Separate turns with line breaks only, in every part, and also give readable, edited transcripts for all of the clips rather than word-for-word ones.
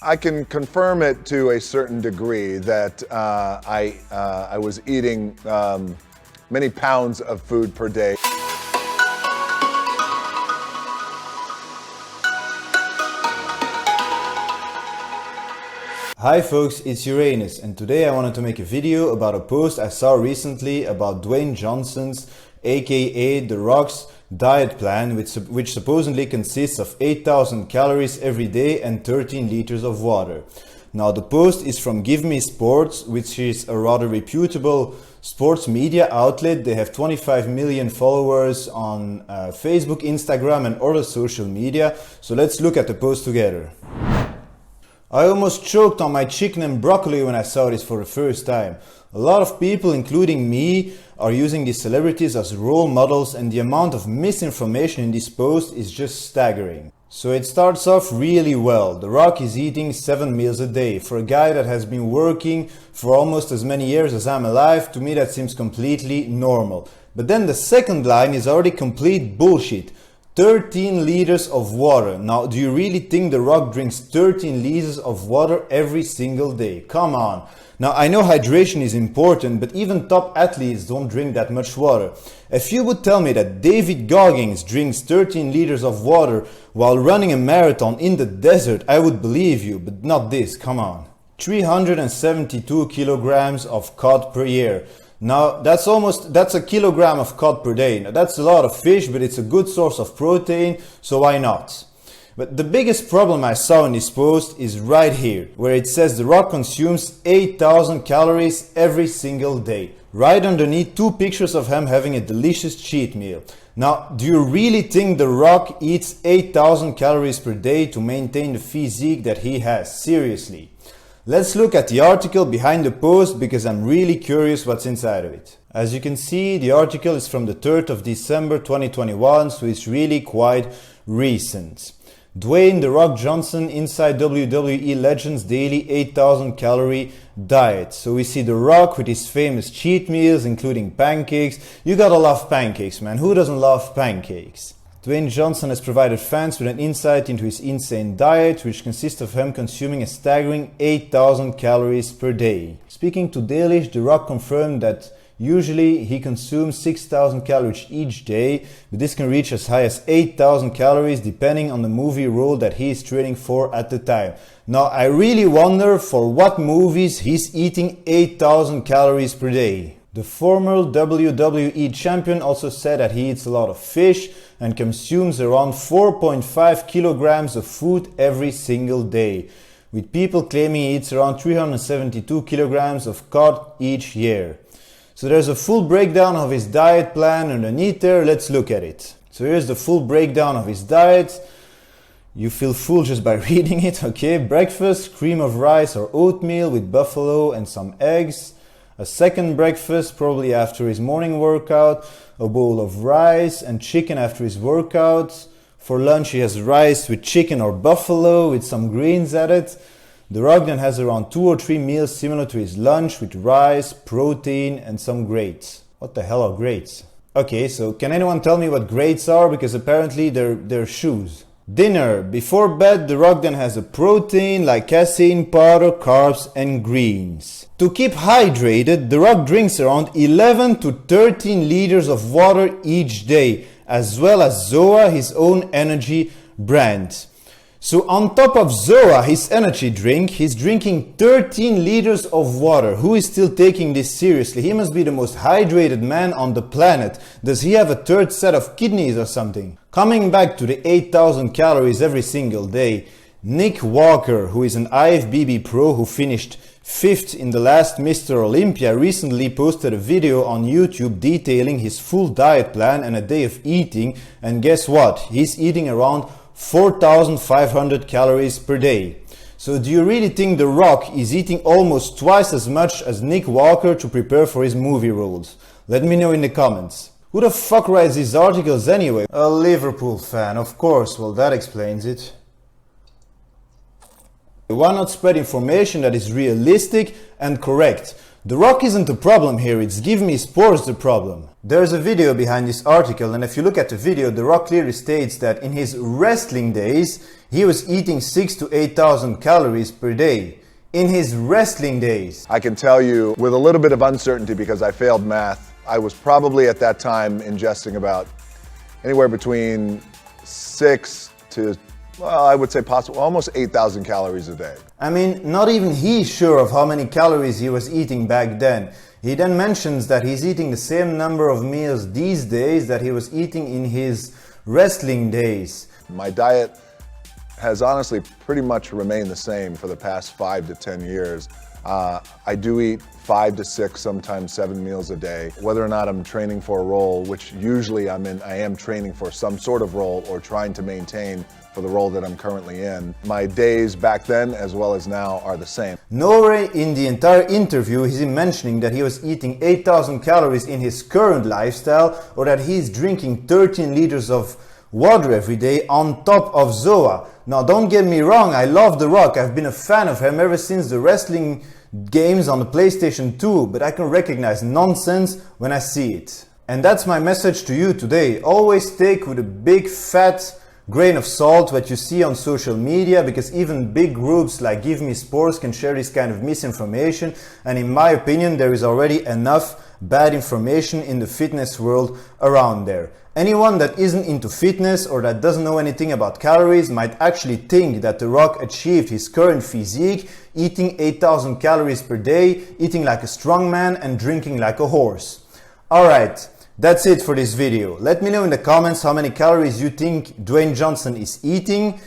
I can confirm it to a certain degree that I was eating many pounds of food per day.
Hi folks, it's Uranus, and today I wanted to make a video about a post I saw recently about Dwayne Johnson's, aka The Rock's, diet plan, which supposedly consists of 8,000 calories every day and 13 liters of water. Now the post is from GiveMeSport, which is a rather reputable sports media outlet. They have 25 million followers on Facebook, Instagram and other social media. So let's look at the post together. I almost choked on my chicken and broccoli when I saw this for the first time. A lot of people, including me, are using these celebrities as role models, and the amount of misinformation in this post is just staggering. So it starts off really well. The Rock is eating 7 meals a day. For a guy that has been working for almost as many years as I'm alive, to me that seems completely normal. But then the second line is already complete bullshit. 13 liters of water. Now, do you really think The Rock drinks 13 liters of water every single day? Come on. Now, I know hydration is important, but even top athletes don't drink that much water. If you would tell me that David Goggins drinks 13 liters of water while running a marathon in the desert, I would believe you, but not this, come on. 372 kilograms of cod per year. Now, that's a kilogram of cod per day. Now, that's a lot of fish, but it's a good source of protein, so why not? But the biggest problem I saw in this post is right here, where it says The Rock consumes 8,000 calories every single day. Right underneath, two pictures of him having a delicious cheat meal. Now, do you really think The Rock eats 8,000 calories per day to maintain the physique that he has? Seriously. Let's look at the article behind the post because I'm really curious what's inside of it. As you can see, the article is from the 3rd of December 2021, so it's really quite recent. Dwayne The Rock Johnson inside WWE Legends daily 8,000 calorie diet. So we see The Rock with his famous cheat meals including pancakes. You gotta love pancakes, man. Who doesn't love pancakes? Dwayne Johnson has provided fans with an insight into his insane diet, which consists of him consuming a staggering 8,000 calories per day. Speaking to Delish, The Rock confirmed that usually he consumes 6,000 calories each day, but this can reach as high as 8,000 calories depending on the movie role that he is training for at the time. Now, I really wonder for what movies he's eating 8,000 calories per day. The former WWE champion also said that he eats a lot of fish and consumes around 4.5 kilograms of food every single day, with people claiming he eats around 372 kilograms of cod each year. So there's a full breakdown of his diet plan underneath there. Let's look at it. So here's the full breakdown of his diet. You feel full just by reading it, okay? Breakfast, cream of rice or oatmeal with buffalo and some eggs. A second breakfast, probably after his morning workout, a bowl of rice and chicken after his workout. For lunch he has rice with chicken or buffalo with some greens added. The Rock then has around 2 or 3 meals similar to his lunch with rice, protein and some grapes. What the hell are grapes? Okay, so can anyone tell me what grapes are? Because apparently they're shoes. Dinner. Before bed, The Rock then has a protein like casein powder, carbs and greens. To keep hydrated, The Rock drinks around 11 to 13 liters of water each day, as well as Zoa, his own energy brand. So on top of Zoa, his energy drink, he's drinking 13 liters of water. Who is still taking this seriously? He must be the most hydrated man on the planet. Does he have a third set of kidneys or something? Coming back to the 8,000 calories every single day, Nick Walker, who is an IFBB pro who finished 5th in the last Mr. Olympia, recently posted a video on YouTube detailing his full diet plan and a day of eating, and guess what? He's eating around 4,500 calories per day. So do you really think The Rock is eating almost twice as much as Nick Walker to prepare for his movie roles? Let me know in the comments. Who the fuck writes these articles anyway? A Liverpool fan, of course. Well, that explains it. Why not spread information that is realistic and correct? The Rock isn't the problem here, it's GiveMeSport's the problem. There's a video behind this article, and if you look at the video, The Rock clearly states that in his wrestling days, he was eating 6,000 to 8,000 calories per day. In his wrestling days.
I can tell you with a little bit of uncertainty because I failed math, I was probably at that time ingesting about anywhere between 6 to, well, I would say possible, almost 8,000 calories a day.
I mean, not even he's sure of how many calories he was eating back then. He then mentions that he's eating the same number of meals these days that he was eating in his wrestling days.
My diet has honestly pretty much remained the same for the past 5 to 10 years. I do eat 5 to 6, sometimes 7 meals a day. Whether or not I'm training for a role, which usually I am training for some sort of role or trying to maintain for the role that I'm currently in. My days back then as well as now are the same.
Nowhere in the entire interview is he mentioning that he was eating 8,000 calories in his current lifestyle or that he's drinking 13 liters of water every day on top of Zoa. Now don't get me wrong, I love The Rock, I've been a fan of him ever since the wrestling games on the PlayStation 2, but I can recognize nonsense when I see it. And that's my message to you today. Always take with a big fat grain of salt what you see on social media, because even big groups like GiveMeSports can share this kind of misinformation, and in my opinion there is already enough bad information in the fitness world around there. Anyone that isn't into fitness or that doesn't know anything about calories might actually think that The Rock achieved his current physique eating 8,000 calories per day, eating like a strong man and drinking like a horse. Alright, that's it for this video. Let me know in the comments how many calories you think Dwayne Johnson is eating.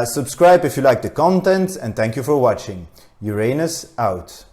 Subscribe if you like the content, and thank you for watching. Uranus out.